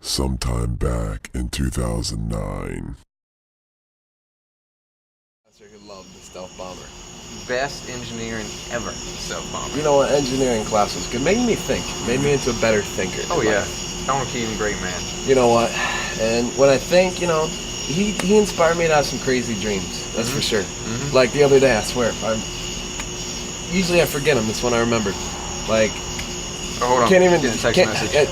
sometime back in 2009. Who loved the stealth bomber. Best engineering ever, stealth bomber. You know what? Engineering class was good. Made me think. Made me into a better thinker. Oh yeah, Don Keating, great man. You know what? And when I think, you know, he inspired me to have some crazy dreams. That's for sure. Like the other day, I swear. Usually I forget them. This one I remembered. Like, oh, hold on. Can't even. Get a text message.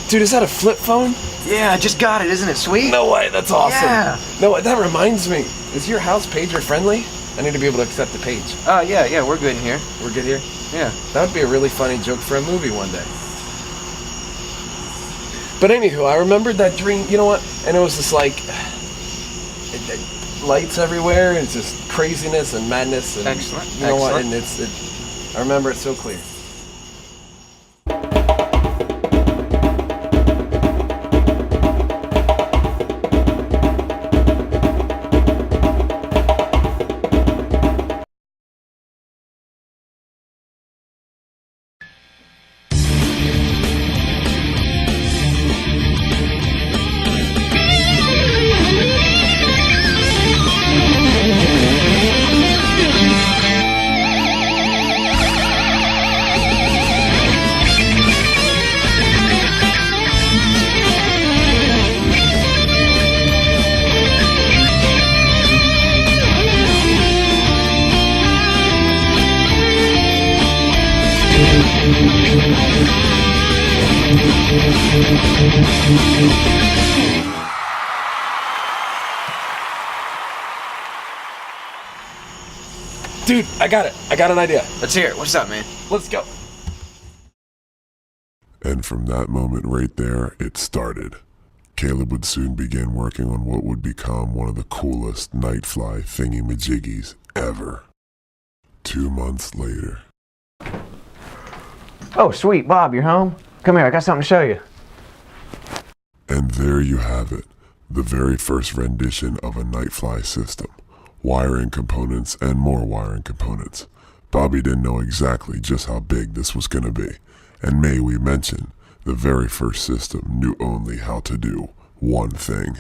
Dude, is that a flip phone? Yeah, I just got it. Isn't it sweet? No way. That's awesome. Yeah. No, that reminds me. Is your house pager friendly? I need to be able to accept the page. Yeah, we're good in here. We're good here? Yeah. That would be a really funny joke for a movie one day. But anywho, I remembered that dream, you know what? And it was just like, lights everywhere, and it's just craziness and madness. And, Excellent. You know what? And I remember it so clear. Dude, I got it. I got an idea. Let's hear it. What's up, man? Let's go. And from that moment right there, it started. Caleb would soon begin working on what would become one of the coolest nightfly thingy-majiggies ever. 2 months later. Oh, sweet. Bob, you're home? Come here. I got something to show you. And there you have it, the very first rendition of a nightfly system. Wiring components and more wiring components. Bobby didn't know exactly just how big this was going to be. And may we mention, the very first system knew only how to do one thing.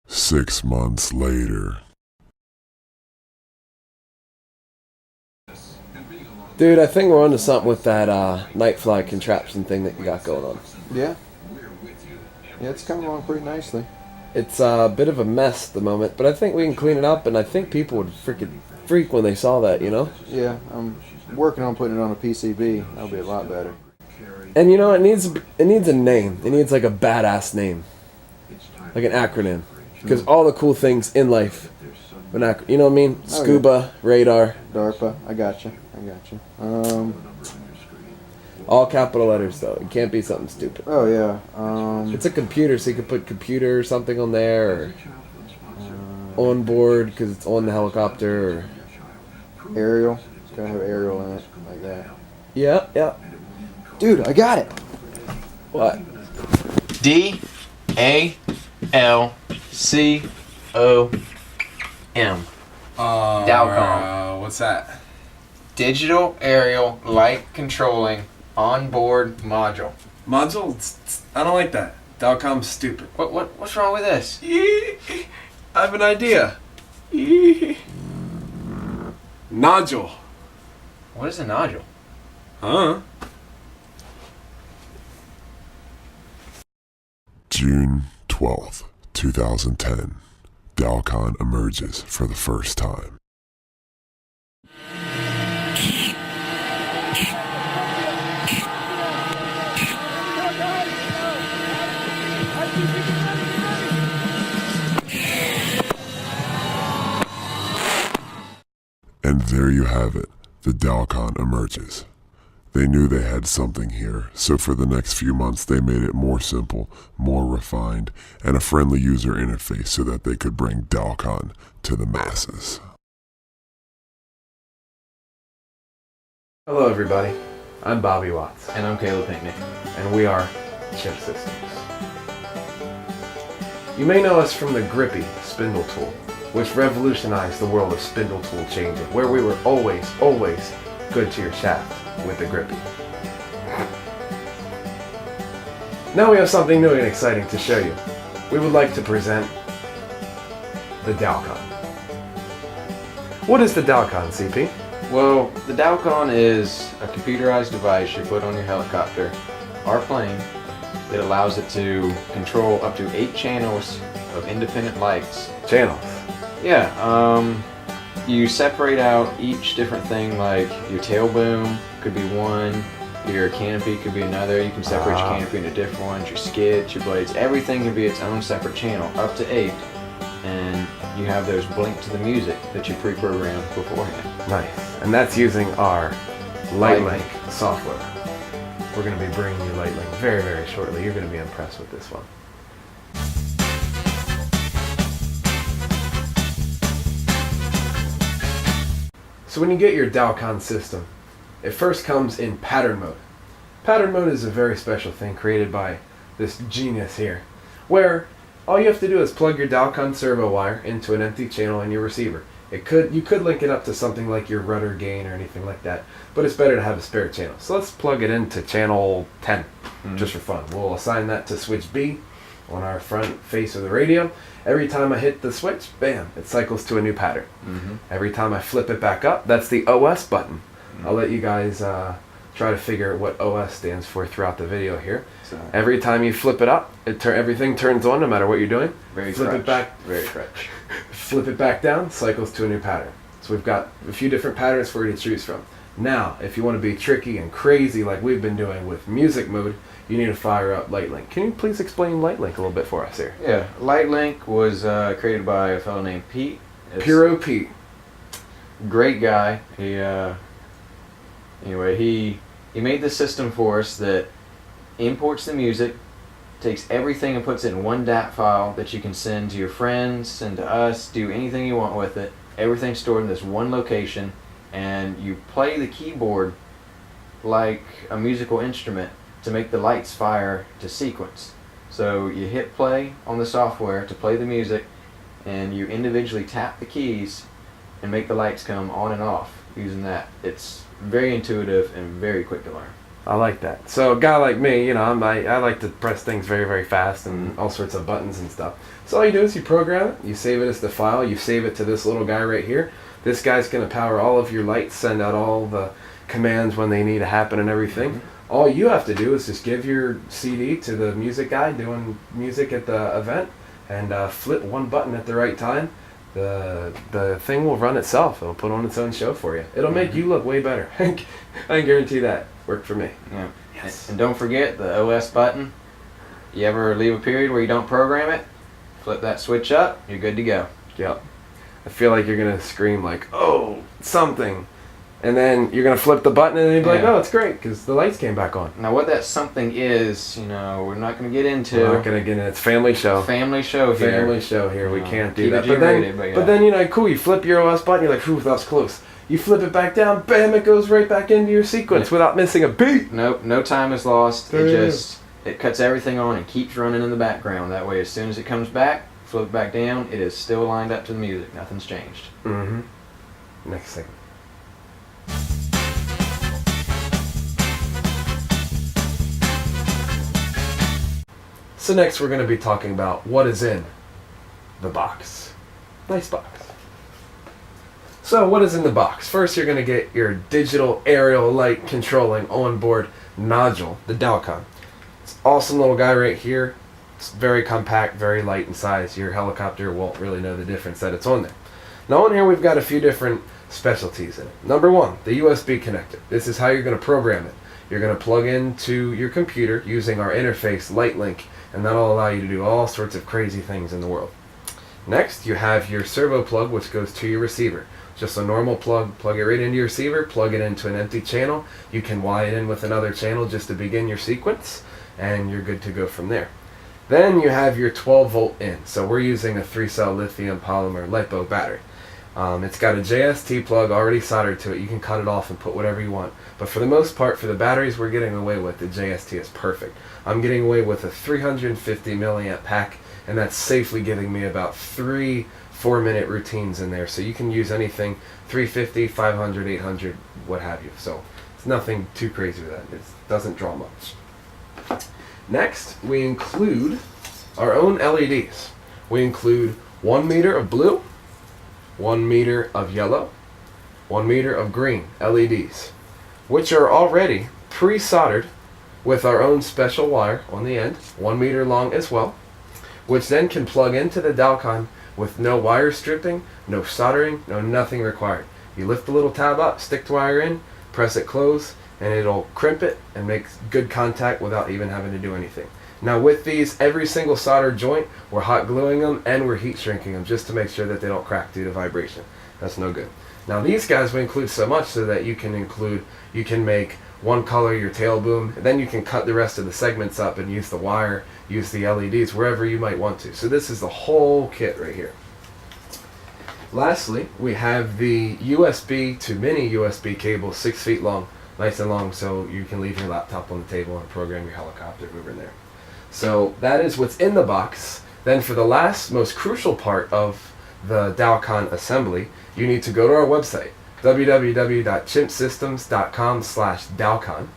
Six months later. Dude, I think we're onto something with that nightfly contraption thing that you got going on. Yeah. Yeah, it's coming along pretty nicely. It's a bit of a mess at the moment, but I think we can clean it up, and I think people would freaking freak when they saw that, you know? Yeah, I'm working on putting it on a PCB. That'll be a lot better. And you know, it needs a name. It needs like a badass name. Like an acronym. Because all the cool things in life, you know what I mean? Scuba, radar. DARPA, I gotcha. All capital letters though. It can't be something stupid. Oh yeah. It's a computer, so you could put computer or something on there, or on board because it's on the helicopter. Or aerial. It's gotta have aerial in it, like that. Yeah. Dude, I got it. What? DALCOM. DALCON. What's that? Digital Aerial Light Controlling Onboard Module. Module? I don't like that. DALCOM's stupid. What's wrong with this? I have an idea. Nodule. What is a nodule? Huh? June 12th, 2010. DALCON emerges for the first time. And there you have it, the DALCON emerges. They knew they had something here, so for the next few months they made it more simple, more refined, and a friendly user interface so that they could bring DALCON to the masses. Hello everybody, I'm Bobby Watts, And I'm Caleb Pinckney. and we are Chimp Systems. You may know us from the grippy spindle tool, which revolutionized the world of spindle tool changing, where we were always good to your shaft with the grippy. Now we have something new and exciting to show you. We would like to present the DALCON. What is the DALCON, CP? Well, the DALCON is a computerized device you put on your helicopter or plane that allows it to control up to 8 channels of independent lights. Channels. Yeah, you separate out each different thing, like your tail boom could be one, your canopy could be another. You can separate your canopy into different ones, your skids, your blades. Everything can be its own separate channel, up to 8. And you have those blink to the music that you pre-programmed beforehand. Nice. And that's using our LightLink software. We're going to be bringing you LightLink very shortly. You're going to be impressed with this one. So when you get your DALCON system, it first comes in pattern mode. Pattern mode is a very special thing created by this genius here, where all you have to do is plug your DALCON servo wire into an empty channel in your receiver. You could link it up to something like your rudder gain or anything like that, but it's better to have a spare channel. So let's plug it into channel 10, just for fun. We'll assign that to switch B on our front face of the radio. Every time I hit the switch, bam, it cycles to a new pattern. Every time I flip it back up, that's the OS button. I'll let you guys try to figure out what OS stands for throughout the video here. Every time you flip it up, everything turns on no matter what you're doing. Flip it back. Very crutch. Flip it back down, cycles to a new pattern. So we've got a few different patterns for you to choose from. Now, if you want to be tricky and crazy like we've been doing with music mode, you need to fire up LightLink. Can you please explain LightLink a little bit for us here? Yeah, LightLink was created by a fellow named Pete. Puro Pete. Great guy. He made this system for us that imports the music, takes everything and puts it in one DAT file that you can send to your friends, send to us, do anything you want with it. Everything's stored in this one location, and you play the keyboard like a musical instrument to make the lights fire to sequence. So you hit play on the software to play the music, and you individually tap the keys and make the lights come on and off using that. It's very intuitive and very quick to learn. I like that. So a guy like me, I like to press things very fast and all sorts of buttons and stuff. So all you do is you program it, you save it as the file, you save it to this little guy right here. This guy's going to power all of your lights, send out all the commands when they need to happen and everything. All you have to do is just give your CD to the music guy doing music at the event and flip one button at the right time. The thing will run itself. It'll put on its own show for you. It'll make you look way better. I guarantee that. Worked for me. Yeah. Yes. And don't forget the OS button. You ever leave a period where you don't program it, flip that switch up, you're good to go. Yep. I feel like you're going to scream like, oh, something. And then you're going to flip the button and you'll be like, oh, it's great because the lights came back on. Now what that something is, we're not going to get into. We're not going to get into it. It's family show. Family show here. Family show here. We can't do keep that. it G-rated, But then, cool, you flip your OS button, you're like, whew, that was close. You flip it back down, bam, it goes right back into your sequence without missing a beat. Nope, no time is lost. It cuts everything on and keeps running in the background. That way, as soon as it comes back, flip it back down, it is still lined up to the music. Nothing's changed. Next thing. So next we're going to be talking about what is in the box. Nice box. So what is in the box? First you're going to get your digital aerial light controlling onboard nodule, the DALCON. It's an awesome little guy right here. It's very compact, very light in size. Your helicopter won't really know the difference that it's on there. Now on here we've got a few different specialties in it. Number one, the USB connector. This is how you're going to program it. You're going to plug into your computer using our interface LightLink, and that'll allow you to do all sorts of crazy things in the world. Next, you have your servo plug, which goes to your receiver. Just a normal plug it right into your receiver, plug it into an empty channel. You can wire it in with another channel just to begin your sequence, and you're good to go from there. Then you have your 12-volt in. So we're using a 3-cell lithium polymer LiPo battery. It's got a JST plug already soldered to it. You can cut it off and put whatever you want. But for the most part, for the batteries we're getting away with, the JST is perfect. I'm getting away with a 350 milliamp pack and that's safely getting me about 3 4-minute routines in there. So you can use anything 350, 500, 800, what have you. So it's nothing too crazy with that. It doesn't draw much. Next, we include our own LEDs. We include 1 meter of blue, 1 meter of yellow, 1 meter of green LEDs, which are already pre-soldered with our own special wire on the end, 1 meter long as well, which then can plug into the DALCON with no wire stripping, no soldering, no nothing required. You lift the little tab up, stick the wire in, press it close, and it'll crimp it and make good contact without even having to do anything. Now with these, every single solder joint, we're hot gluing them and we're heat shrinking them just to make sure that they don't crack due to vibration. That's no good. Now these guys we include so much so that you can make one color your tail boom, and then you can cut the rest of the segments up and use the wire, use the LEDs wherever you might want to. So this is the whole kit right here. Lastly, we have the USB to mini USB cable, 6 feet long, nice and long, so you can leave your laptop on the table and program your helicopter over in there. So that is what's in the box. Then for the last, most crucial part of the DALCON assembly, you need to go to our website, www.chimpsystems.com/DALCON.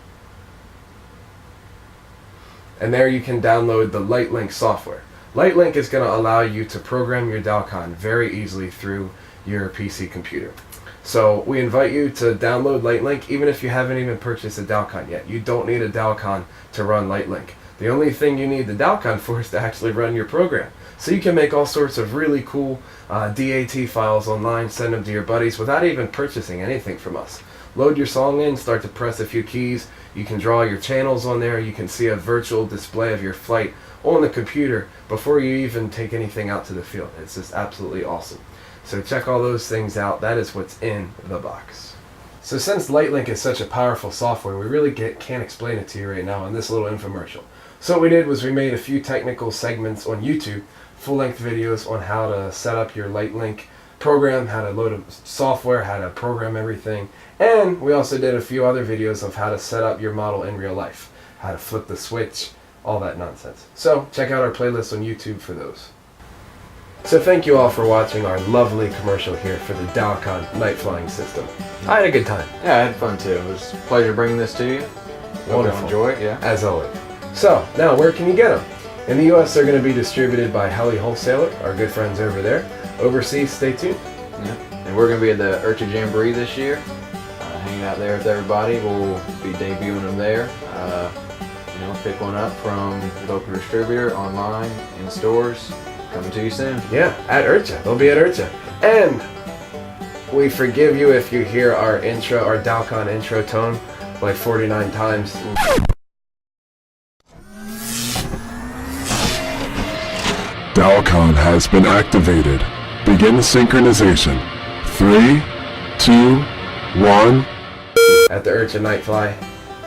And there you can download the LightLink software. LightLink is going to allow you to program your DALCON very easily through your PC computer. So we invite you to download LightLink even if you haven't even purchased a DALCON yet. You don't need a DALCON to run LightLink. The only thing you need the DALCON for is to actually run your program. So you can make all sorts of really cool DAT files online, send them to your buddies without even purchasing anything from us. Load your song in, start to press a few keys. You can draw your channels on there. You can see a virtual display of your flight on the computer before you even take anything out to the field. It's just absolutely awesome. So check all those things out. That is what's in the box. So since LightLink is such a powerful software, we really can't explain it to you right now in this little infomercial. So what we did was we made a few technical segments on YouTube, full-length videos on how to set up your LightLink program, how to load up software, how to program everything, and we also did a few other videos of how to set up your model in real life, how to flip the switch, all that nonsense. So check out our playlist on YouTube for those. So thank you all for watching our lovely commercial here for the DALCON night flying system. I had a good time. Yeah, I had fun too. It was a pleasure bringing this to you. Hope you Wonderful. enjoy it, yeah. As always. So, now where can you get them? In the US, they're going to be distributed by Heli Wholesaler, our good friends over there. Overseas, stay tuned. Yeah. And we're going to be at the Urcha Jamboree this year, hanging out there with everybody. We'll be debuting them there. Pick one up from the local distributor, online, in stores. Coming to you soon. Yeah, at Urcha. They'll be at Urcha. And we forgive you if you hear our intro, our DALCON intro tone like 49 times. DALCON has been activated. Begin synchronization. 3, 2, 1. At the Urcha Night Fly.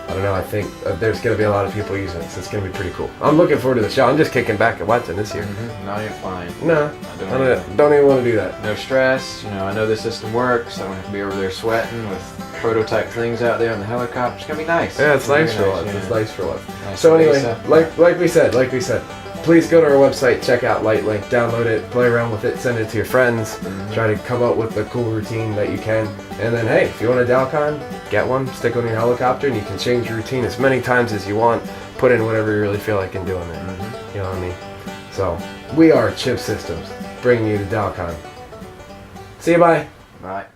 I don't know, I think there's going to be a lot of people using it, so it's going to be pretty cool. I'm looking forward to the show. I'm just kicking back and watching this year. Not even flying. No, I don't even want to do that. No stress. I know this system works. I don't have to be over there sweating with prototype things out there on the helicopter. It's going to be nice. Yeah, it's nice for us. us. It's nice for us. Nice So to anyway, base up. like we said, please go to our website, check out LightLink, download it, play around with it, send it to your friends, try to come up with the cool routine that you can, and then hey, if you want a DALCON, get one, stick on your helicopter, and you can change your routine as many times as you want, put in whatever you really feel like in doing it. You know what I mean? So, we are Chimp Systems, bringing you the DALCON. See you, bye. Bye.